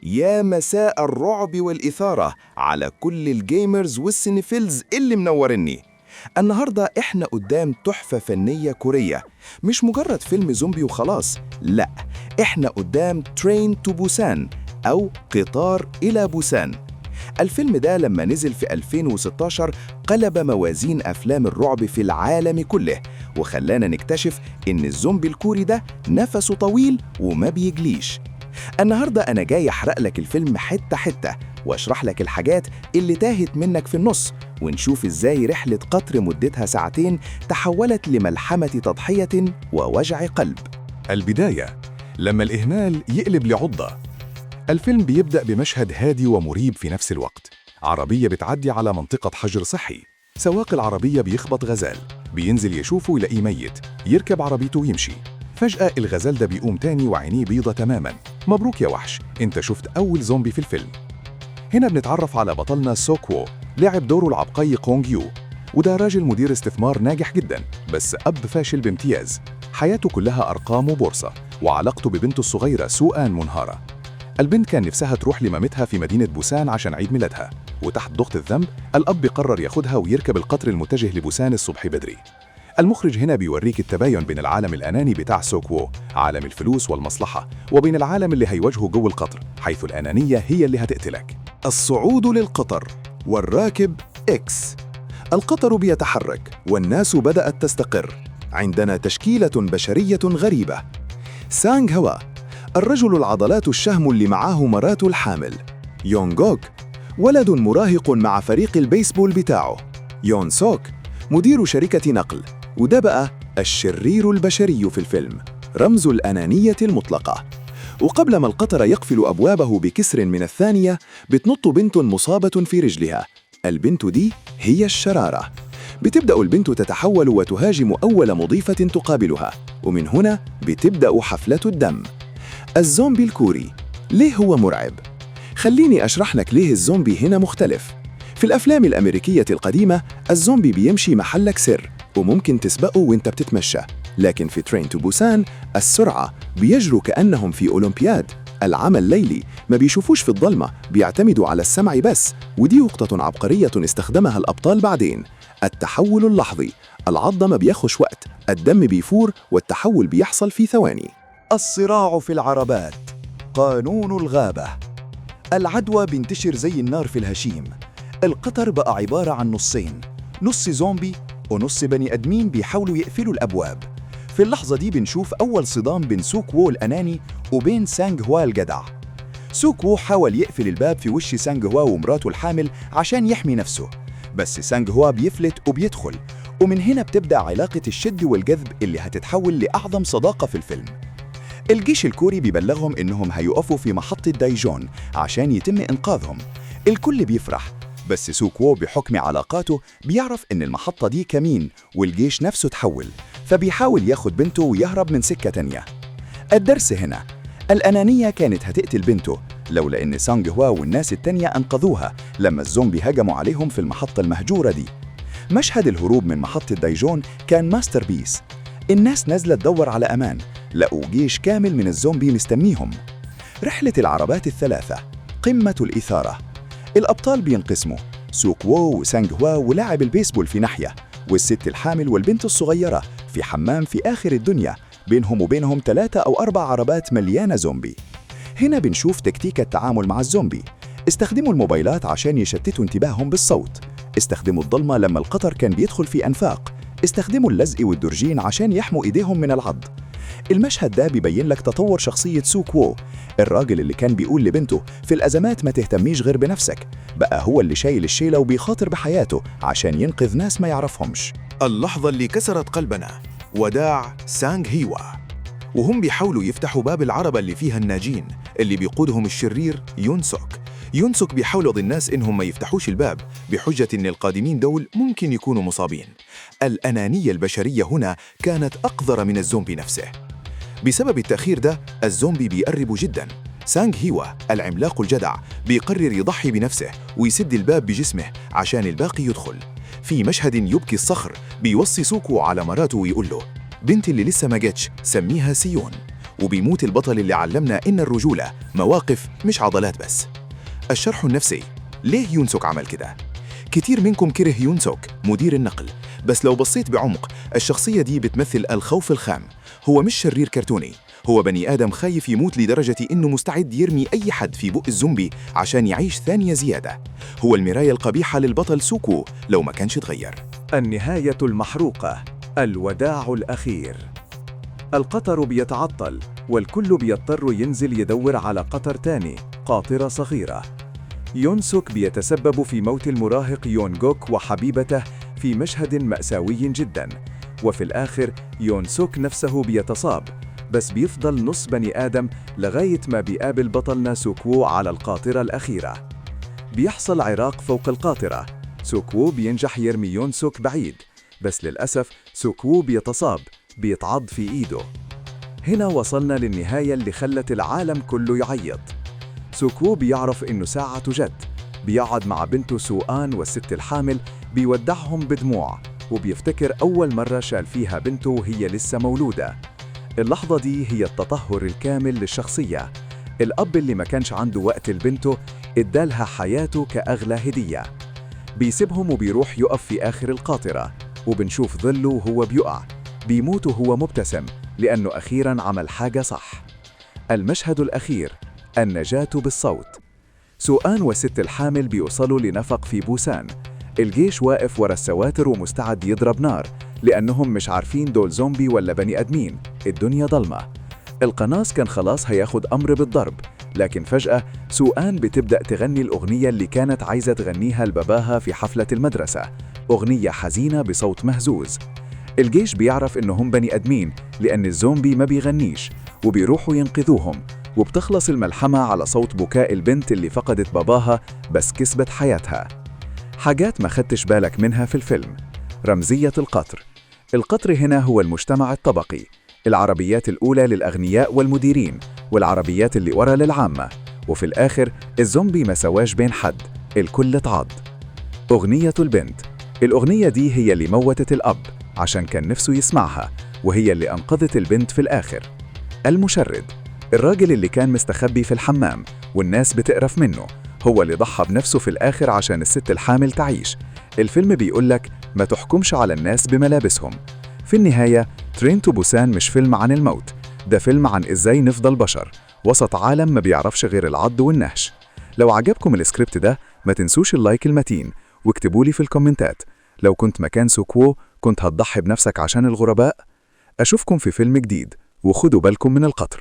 يا مساء الرعب والإثارة على كل الجيمرز والسينيفيلز اللي منورني. النهاردة إحنا قدام تحفة فنية كورية، مش مجرد فيلم زومبي وخلاص، لأ، إحنا قدام ترين تو بوسان أو قطار إلى بوسان. الفيلم ده لما نزل في 2016 قلب موازين أفلام الرعب في العالم كله، وخلانا نكتشف إن الزومبي الكوري ده نفسه طويل وما بيجليش. النهاردة أنا جاي أحرق لك الفيلم حتة حتة وأشرح لك الحاجات اللي تاهت منك في النص، ونشوف إزاي رحلة قطر مدتها ساعتين تحولت لملحمة تضحية ووجع قلب. البداية لما الإهمال يقلب لعضة. الفيلم بيبدأ بمشهد هادي ومريب في نفس الوقت. عربية بتعدي على منطقة حجر صحي. سواق العربية بيخبط غزال، بينزل يشوفه يلاقيه ميت، يركب عربيته ويمشي. فجأة الغزال ده بيقوم تاني وعينيه بيضة تماماً. مبروك يا وحش، انت شفت أول زومبي في الفيلم. هنا بنتعرف على بطلنا سوك وو، لعب دوره العبقري كونغ يو، وده راجل مدير استثمار ناجح جدا بس أب فاشل بامتياز. حياته كلها أرقام وبورصة، وعلاقته ببنته الصغيرة سوآن منهارة. البنت كان نفسها تروح لمامتها في مدينة بوسان عشان عيد ميلادها، وتحت ضغط الذنب الأب قرر ياخدها ويركب القطر المتجه لبوسان الصبح بدري. المخرج هنا بيوريك التباين بين العالم الأناني بتاع سوك وو، عالم الفلوس والمصلحة، وبين العالم اللي هيواجهه جوه القطر، حيث الأنانية هي اللي هتقتلك. الصعود للقطر والراكب إكس. القطر بيتحرك والناس بدأت تستقر. عندنا تشكيلة بشرية غريبة. سانغ هوا، الرجل العضلات الشهم اللي معاه مراته الحامل. يونغوك، ولد مراهق مع فريق البيسبول بتاعه. يون سوك، مدير شركة نقل. وده بقى الشرير البشري في الفيلم، رمز الأنانية المطلقة. وقبل ما القطر يقفل أبوابه بكسر من الثانية، بتنط بنت مصابة في رجلها. البنت دي هي الشرارة. بتبدأ البنت تتحول وتهاجم أول مضيفة تقابلها، ومن هنا بتبدأ حفلة الدم. الزومبي الكوري ليه هو مرعب؟ خليني أشرح لك ليه الزومبي هنا مختلف. في الأفلام الأمريكية القديمة الزومبي بيمشي محلك سر وممكن تسبقه وانت بتتمشى، لكن في ترين تو بوسان السرعة، بيجروا كأنهم في أولمبياد. العمل ليلي، ما بيشوفوش في الظلمة، بيعتمدوا على السمع بس، ودي نقطة عبقرية استخدمها الأبطال بعدين. التحول اللحظي، العض ما بياخش وقت، الدم بيفور والتحول بيحصل في ثواني. الصراع في العربات، قانون الغابة. العدوى بينتشر زي النار في الهشيم. القطر بقى عبارة عن نصين، نص زومبي ونص بني أدمين بيحاولوا يقفلوا الأبواب. في اللحظة دي بنشوف أول صدام بين سوك وو الأناني وبين سانغ هوا الجدع. سوك وو حاول يقفل الباب في وش سانغ هوا ومراته الحامل عشان يحمي نفسه، بس سانغ هوا بيفلت وبيدخل، ومن هنا بتبدأ علاقة الشد والجذب اللي هتتحول لأعظم صداقة في الفيلم. الجيش الكوري بيبلغهم إنهم هيقفوا في محطة دايجون عشان يتم إنقاذهم. الكل بيفرح، بس سوك وو بحكم علاقاته بيعرف إن المحطة دي كمين والجيش نفسه تحول، فبيحاول ياخد بنته ويهرب من سكة تانية. الدرس هنا، الأنانية كانت هتقتل بنته لولا إن سانغ هوا والناس التانية أنقذوها لما الزومبي هجموا عليهم في المحطة المهجورة دي. مشهد الهروب من محطة دايجون كان ماستر بيس. الناس نازلة تدور على أمان، لقوا جيش كامل من الزومبي مستنيهم. رحلة العربات الثلاثة، قمة الإثارة. الأبطال بينقسموا، سوك وو وسانغ هوا ولاعب البيسبول في ناحية، والست الحامل والبنت الصغيرة في حمام في آخر الدنيا، بينهم 3 أو 4 عربات مليانة زومبي. هنا بنشوف تكتيك التعامل مع الزومبي. استخدموا الموبايلات عشان يشتتوا انتباههم بالصوت، استخدموا الضلمة لما القطر كان بيدخل في أنفاق، استخدموا اللزق والدرجين عشان يحموا إيديهم من العض. المشهد ده بيبين لك تطور شخصية سوك وو، الراجل اللي كان بيقول لبنته في الأزمات ما تهتميش غير بنفسك، بقى هو اللي شايل الشيلة وبيخاطر بحياته عشان ينقذ ناس ما يعرفهمش. اللحظة اللي كسرت قلبنا، وداع سانغ هيوا وهم بيحاولوا يفتحوا باب العربة اللي فيها الناجين اللي بيقودهم الشرير يون سوك. يون سوك بيحاول يضل الناس إنهم ما يفتحوش الباب بحجة إن القادمين دول ممكن يكونوا مصابين. الأنانية البشرية هنا كانت أقذر من الزومبي نفسه. بسبب التأخير ده الزومبي بيقربوا جدا. سانغ هيوا العملاق الجدع بيقرر يضحي بنفسه ويسد الباب بجسمه عشان الباقي يدخل. في مشهد يبكي الصخر بيوصي سوكو على مراته ويقول له: بنت اللي لسه ما جتش سميها سيون. وبيموت البطل اللي علمنا إن الرجولة مواقف مش عضلات بس. الشرح النفسي. ليه يون سوك عمل كده؟ كتير منكم كره يون سوك مدير النقل، بس لو بصيت بعمق الشخصية دي بتمثل الخوف الخام. هو مش شرير كرتوني، هو بني آدم خايف يموت لدرجة إنه مستعد يرمي أي حد في بق الزومبي عشان يعيش ثانية زيادة. هو المراية القبيحة للبطل سوكو لو ما كانش اتغير. النهاية المحروقة، الوداع الأخير. القطر بيتعطل والكل بيضطر ينزل يدور على قطر تاني، قاطرة صغيرة. يون سوك بيتسبب في موت المراهق يون جوك وحبيبته في مشهد مأساوي جدا، وفي الآخر يون سوك نفسه بيتصاب، بس بيفضل نص بني آدم لغاية ما بيقابل بطلنا سوكوو على القاطرة الأخيرة. بيحصل عراق فوق القاطرة، سوكوو بينجح يرمي يون سوك بعيد، بس للأسف سوكوو بيتصاب، بيتعض في إيده. هنا وصلنا للنهاية اللي خلت العالم كله يعيط. سوكوو بيعرف إنه ساعته جت، بيقعد مع بنته سوآن والست الحامل، بيودعهم بدموع، وبيفتكر أول مرة شال فيها بنته وهي لسه مولودة. اللحظة دي هي التطهر الكامل للشخصية. الأب اللي ما كانش عنده وقت لبنته ادالها حياته كأغلى هدية. بيسيبهم وبيروح يقف في آخر القاطرة، وبنشوف ظله وهو بيقع، بيموت وهو مبتسم لأنه أخيراً عمل حاجة صح. المشهد الأخير، النجاة بالصوت. سوآن والست الحامل بيوصلوا لنفق في بوسان. الجيش واقف ورا السواتر ومستعد يضرب نار، لأنهم مش عارفين دول زومبي ولا بني أدمين، الدنيا ضلمة. القناص كان خلاص هياخد أمر بالضرب، لكن فجأة سوآن بتبدأ تغني الأغنية اللي كانت عايزة تغنيها لباباها في حفلة المدرسة، أغنية حزينة بصوت مهزوز. الجيش بيعرف إنهم بني أدمين لأن الزومبي ما بيغنيش، وبيروحوا ينقذوهم، وبتخلص الملحمة على صوت بكاء البنت اللي فقدت باباها بس كسبت حياتها. حاجات ما خدتش بالك منها في الفيلم. رمزية القطر. القطر هنا هو المجتمع الطبقي، العربيات الأولى للأغنياء والمديرين، والعربيات اللي ورا للعامة، وفي الآخر الزومبي ما سواش بين حد، الكل اتعض. أغنية البنت. الأغنية دي هي اللي موتت الأب عشان كان نفسه يسمعها، وهي اللي أنقذت البنت في الآخر. المشرد. الراجل اللي كان مستخبي في الحمام والناس بتقرف منه، هو اللي ضحى بنفسه في الآخر عشان الست الحامل تعيش. الفيلم بيقولك ما تحكمش على الناس بملابسهم. في النهاية ترين تو بوسان مش فيلم عن الموت، ده فيلم عن إزاي نفضل بشر وسط عالم ما بيعرفش غير العض والنهش. لو عجبكم السكريبت ده ما تنسوش اللايك المتين، واكتبولي في الكومنتات لو كنت مكان سوكوو كنت هتضحي بنفسك عشان الغرباء. أشوفكم في فيلم جديد، وخدوا بالكم من القطر.